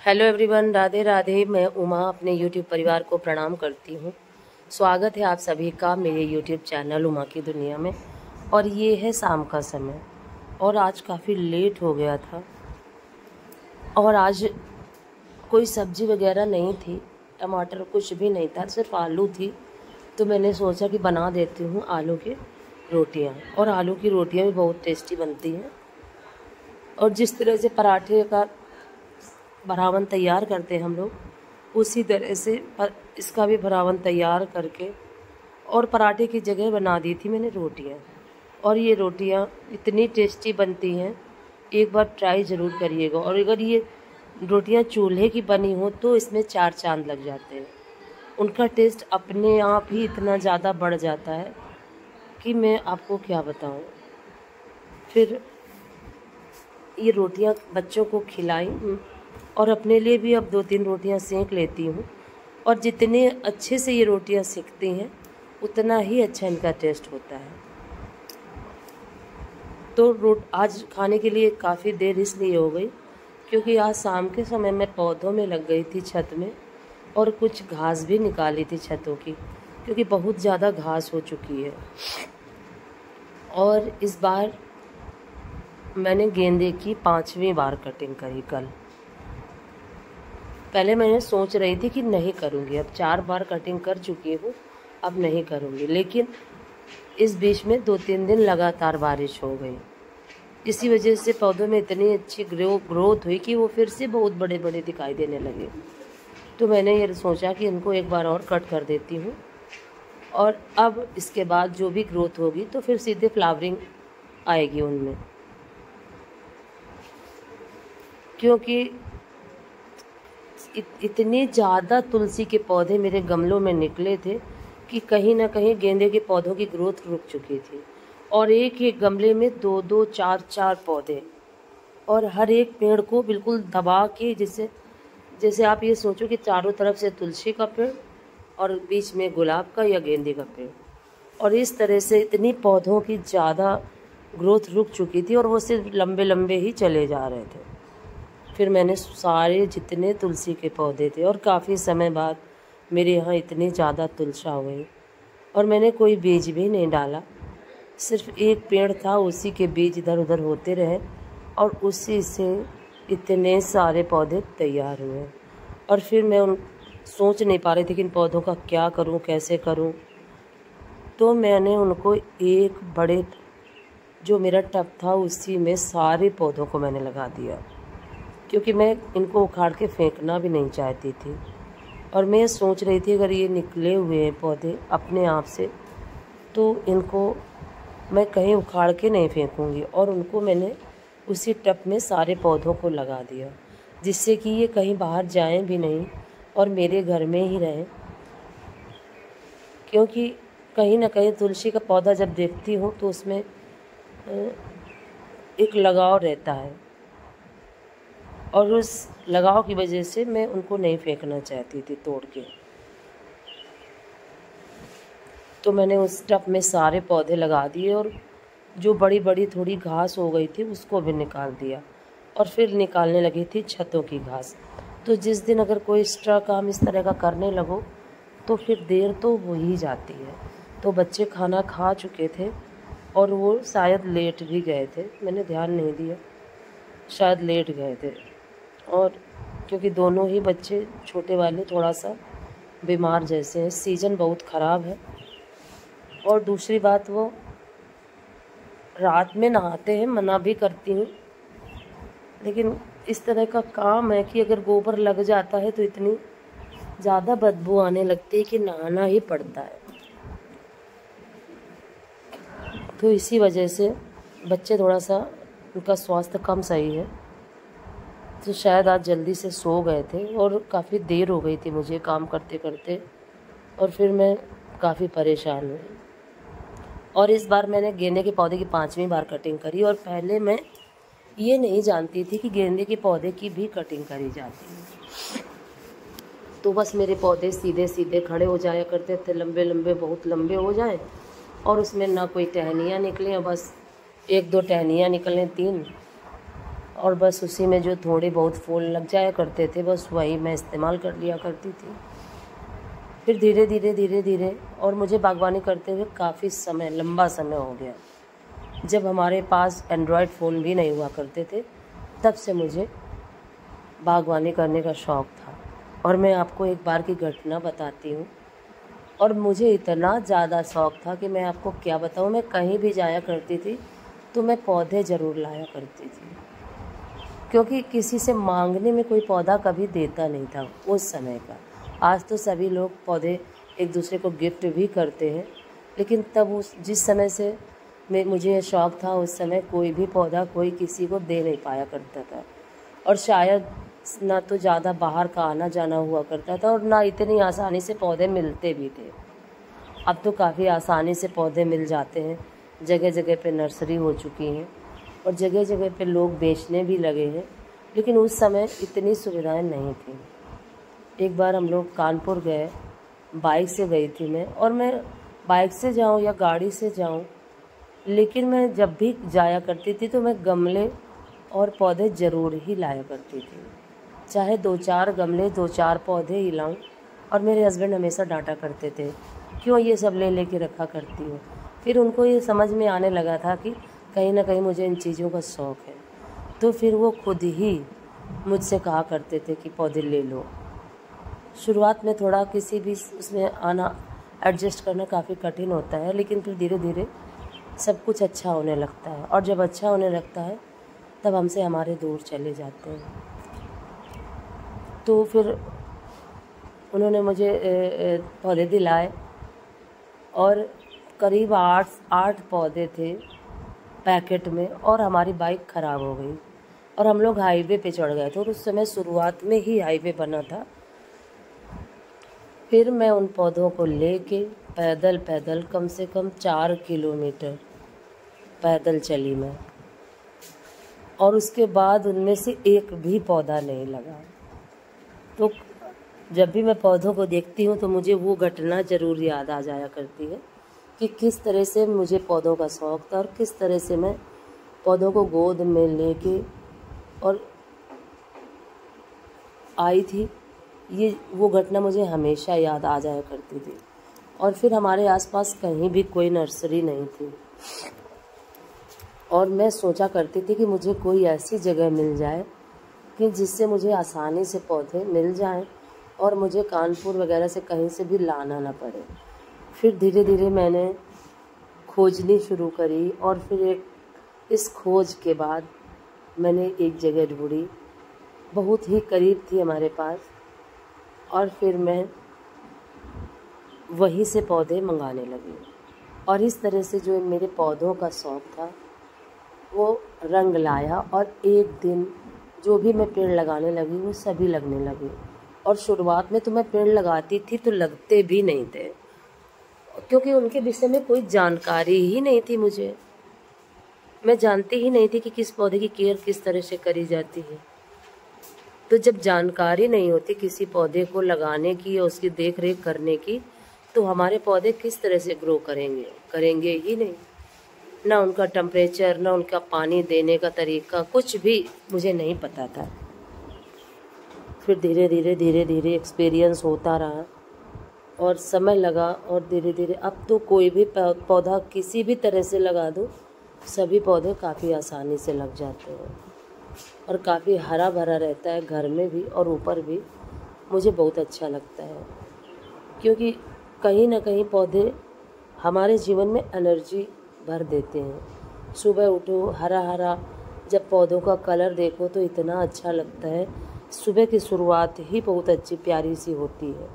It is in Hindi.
Hello everyone, Radhe Radhe. मैं उमा अपने यूट्यूब परिवार को प्रणाम करती हूँ। स्वागत है आप सभी का मेरे यूट्यूब चैनल उमा की दुनिया में। और ये है शाम का समय और आज काफ़ी लेट हो गया था और आज कोई सब्ज़ी वगैरह नहीं थी, टमाटर कुछ भी नहीं था, सिर्फ आलू थी। तो मैंने सोचा कि बना देती हूँ आलू की रोटियाँ। और आलू की रोटियाँ भी बहुत टेस्टी बनती हैं। और जिस तरह से पराठे का भरावन तैयार करते हैं हम लोग, उसी तरह से इसका भी भरावन तैयार करके और पराठे की जगह बना दी थी मैंने रोटियां। और ये रोटियां इतनी टेस्टी बनती हैं, एक बार ट्राई ज़रूर करिएगा। और अगर ये रोटियां चूल्हे की बनी हो तो इसमें 4 चांद लग जाते हैं। उनका टेस्ट अपने आप ही इतना ज़्यादा बढ़ जाता है कि मैं आपको क्या बताऊं। फिर ये रोटियां बच्चों को खिलाई और अपने लिए भी अब 2-3 रोटियां सेंक लेती हूँ। और जितने अच्छे से ये रोटियां सेकती हैं उतना ही अच्छा इनका टेस्ट होता है। तो आज खाने के लिए काफ़ी देर इसलिए हो गई क्योंकि आज शाम के समय मैं पौधों में लग गई थी छत में, और कुछ घास भी निकाली थी छतों की, क्योंकि बहुत ज़्यादा घास हो चुकी है। और इस बार मैंने गेंदे की 5वीं बार कटिंग करी कल। पहले मैंने सोच रही थी कि नहीं करूँगी, अब 4 बार कटिंग कर चुकी हूँ, अब नहीं करूँगी। लेकिन इस बीच में 2-3 दिन लगातार बारिश हो गई। इसी वजह से पौधों में इतनी अच्छी ग्रोथ हुई कि वो फिर से बहुत बड़े बड़े दिखाई देने लगे। तो मैंने ये सोचा कि इनको एक बार और कट कर देती हूँ, और अब इसके बाद जो भी ग्रोथ होगी तो फिर सीधे फ्लावरिंग आएगी उनमें। क्योंकि इतने ज़्यादा तुलसी के पौधे मेरे गमलों में निकले थे कि कहीं ना कहीं गेंदे के पौधों की ग्रोथ रुक चुकी थी। और एक एक गमले में 2-2, 4-4 पौधे, और हर एक पेड़ को बिल्कुल दबा के, जैसे आप ये सोचो कि चारों तरफ से तुलसी का पेड़ और बीच में गुलाब का या गेंदे का पेड़। और इस तरह से इतनी पौधों की ज़्यादा ग्रोथ रुक चुकी थी और वो सिर्फ लंबे लंबे ही चले जा रहे थे। फिर मैंने सारे जितने तुलसी के पौधे थे, और काफ़ी समय बाद मेरे यहाँ इतनी ज़्यादा तुलसा हुई, और मैंने कोई बीज भी नहीं डाला, सिर्फ एक पेड़ था, उसी के बीज इधर उधर होते रहे और उसी से इतने सारे पौधे तैयार हुए। और फिर मैं सोच नहीं पा रही थी कि इन पौधों का क्या करूं, कैसे करूं। तो मैंने उनको एक बड़े जो मेरा टब था उसी में सारे पौधों को मैंने लगा दिया, क्योंकि मैं इनको उखाड़ के फेंकना भी नहीं चाहती थी। और मैं सोच रही थी अगर ये निकले हुए हैं पौधे अपने आप से तो इनको मैं कहीं उखाड़ के नहीं फेंकूँगी। और उनको मैंने उसी टब में सारे पौधों को लगा दिया, जिससे कि ये कहीं बाहर जाएं भी नहीं और मेरे घर में ही रहें। क्योंकि कहीं ना कहीं तुलसी का पौधा जब देखती हूँ तो उसमें एक लगाव रहता है, और उस लगाव की वजह से मैं उनको नहीं फेंकना चाहती थी तोड़ के। तो मैंने उस टब में सारे पौधे लगा दिए, और जो बड़ी बड़ी थोड़ी घास हो गई थी उसको भी निकाल दिया, और फिर निकालने लगी थी छतों की घास। तो जिस दिन अगर कोई एक्स्ट्रा काम इस तरह का करने लगो तो फिर देर तो हो ही जाती है। तो बच्चे खाना खा चुके थे और वो शायद लेट भी गए थे, मैंने ध्यान नहीं दिया, शायद लेट गए थे। और क्योंकि दोनों ही बच्चे छोटे वाले थोड़ा सा बीमार जैसे हैं, सीज़न बहुत ख़राब है। और दूसरी बात, वो रात में नहाते हैं, मना भी करती हूँ, लेकिन इस तरह का काम है कि अगर गोबर लग जाता है तो इतनी ज़्यादा बदबू आने लगती है कि नहाना ही पड़ता है। तो इसी वजह से बच्चे थोड़ा सा, उनका स्वास्थ्य कम सही है, तो शायद आज जल्दी से सो गए थे और काफ़ी देर हो गई थी मुझे काम करते करते, और फिर मैं काफ़ी परेशान हुई। और इस बार मैंने गेंदे के पौधे की 5वीं बार कटिंग करी, और पहले मैं ये नहीं जानती थी कि गेंदे के पौधे की भी कटिंग करी जाती है। तो बस मेरे पौधे सीधे सीधे खड़े हो जाया करते थे, लंबे लंबे, बहुत लंबे हो जाए, और उसमें ना कोई टहनियाँ निकलें, बस 1-2 टहनियाँ निकलें, 3, और बस उसी में जो थोड़े बहुत फूल लग जाया करते थे बस वही मैं इस्तेमाल कर लिया करती थी। फिर धीरे धीरे धीरे धीरे और मुझे बागवानी करते हुए काफ़ी समय, लंबा समय हो गया। जब हमारे पास एंड्रॉयड फ़ोन भी नहीं हुआ करते थे तब से मुझे बागवानी करने का शौक़ था। और मैं आपको एक बार की घटना बताती हूँ। और मुझे इतना ज़्यादा शौक़ था कि मैं आपको क्या बताऊँ, मैं कहीं भी जाया करती थी तो मैं पौधे ज़रूर लाया करती थी, क्योंकि किसी से मांगने में कोई पौधा कभी देता नहीं था उस समय का। आज तो सभी लोग पौधे एक दूसरे को गिफ्ट भी करते हैं, लेकिन तब जिस समय से मुझे ये शौक़ था उस समय कोई भी पौधा कोई किसी को दे नहीं पाया करता था। और शायद ना तो ज़्यादा बाहर का आना जाना हुआ करता था और ना इतनी आसानी से पौधे मिलते भी थे। अब तो काफ़ी आसानी से पौधे मिल जाते हैं, जगह जगह पे नर्सरी हो चुकी हैं और जगह जगह पे लोग बेचने भी लगे हैं, लेकिन उस समय इतनी सुविधाएं नहीं थी। एक बार हम लोग कानपुर गए, बाइक से गई थी मैं, और मैं बाइक से जाऊं या गाड़ी से जाऊं, लेकिन मैं जब भी जाया करती थी तो मैं गमले और पौधे ज़रूर ही लाया करती थी, चाहे 2-4 गमले 2-4 पौधे ही लाऊं। और मेरे हस्बैंड हमेशा डांटा करते थे, क्यों ये सब ले लेके रखा करती हो। फिर उनको ये समझ में आने लगा था कि कहीं ना कहीं मुझे इन चीज़ों का शौक़ है, तो फिर वो खुद ही मुझसे कहा करते थे कि पौधे ले लो। शुरुआत में थोड़ा किसी भी उसमें आना एडजस्ट करना काफ़ी कठिन होता है, लेकिन फिर धीरे धीरे सब कुछ अच्छा होने लगता है, और जब अच्छा होने लगता है तब हमसे हमारे दूर चले जाते हैं। तो फिर उन्होंने मुझे पौधे दिलाए और करीब 8 पौधे थे पैकेट में, और हमारी बाइक ख़राब हो गई और हम लोग हाईवे पे चढ़ गए थे, और उस समय शुरुआत में ही हाईवे बना था। फिर मैं उन पौधों को लेके पैदल पैदल कम से कम 4 किलोमीटर पैदल चली मैं, और उसके बाद उनमें से एक भी पौधा नहीं लगा। तो जब भी मैं पौधों को देखती हूँ तो मुझे वो घटना ज़रूर याद आ जाया करती है कि किस तरह से मुझे पौधों का शौक़ था और किस तरह से मैं पौधों को गोद में लेके और आई थी। ये वो घटना मुझे हमेशा याद आ जाया करती थी। और फिर हमारे आसपास कहीं भी कोई नर्सरी नहीं थी, और मैं सोचा करती थी कि मुझे कोई ऐसी जगह मिल जाए कि जिससे मुझे आसानी से पौधे मिल जाएं और मुझे कानपुर वगैरह से कहीं से भी लाना ना पड़े। फिर धीरे धीरे मैंने खोजनी शुरू करी, और फिर इस खोज के बाद मैंने एक जगह ढूंढी, बहुत ही करीब थी हमारे पास, और फिर मैं वहीं से पौधे मंगाने लगी। और इस तरह से जो मेरे पौधों का शौक़ था वो रंग लाया, और एक दिन जो भी मैं पेड़ लगाने लगी वो सभी लगने लगे। और शुरुआत में तो मैं पेड़ लगाती थी तो लगते भी नहीं थे, क्योंकि उनके विषय में कोई जानकारी ही नहीं थी मुझे। मैं जानती ही नहीं थी कि किस पौधे की केयर किस तरह से करी जाती है। तो जब जानकारी नहीं होती किसी पौधे को लगाने की या उसकी देख रेख करने की, तो हमारे पौधे किस तरह से ग्रो करेंगे ही नहीं। ना उनका टेम्परेचर, ना उनका पानी देने का तरीका, कुछ भी मुझे नहीं पता था। फिर धीरे धीरे एक्सपीरियंस होता रहा और समय लगा, और धीरे धीरे अब तो कोई भी पौधा किसी भी तरह से लगा दो, सभी पौधे काफ़ी आसानी से लग जाते हैं और काफ़ी हरा भरा रहता है, घर में भी और ऊपर भी। मुझे बहुत अच्छा लगता है, क्योंकि कहीं ना कहीं पौधे हमारे जीवन में एनर्जी भर देते हैं। सुबह उठो, हरा हरा जब पौधों का कलर देखो तो इतना अच्छा लगता है। सुबह की शुरुआत ही बहुत अच्छी प्यारी सी होती है।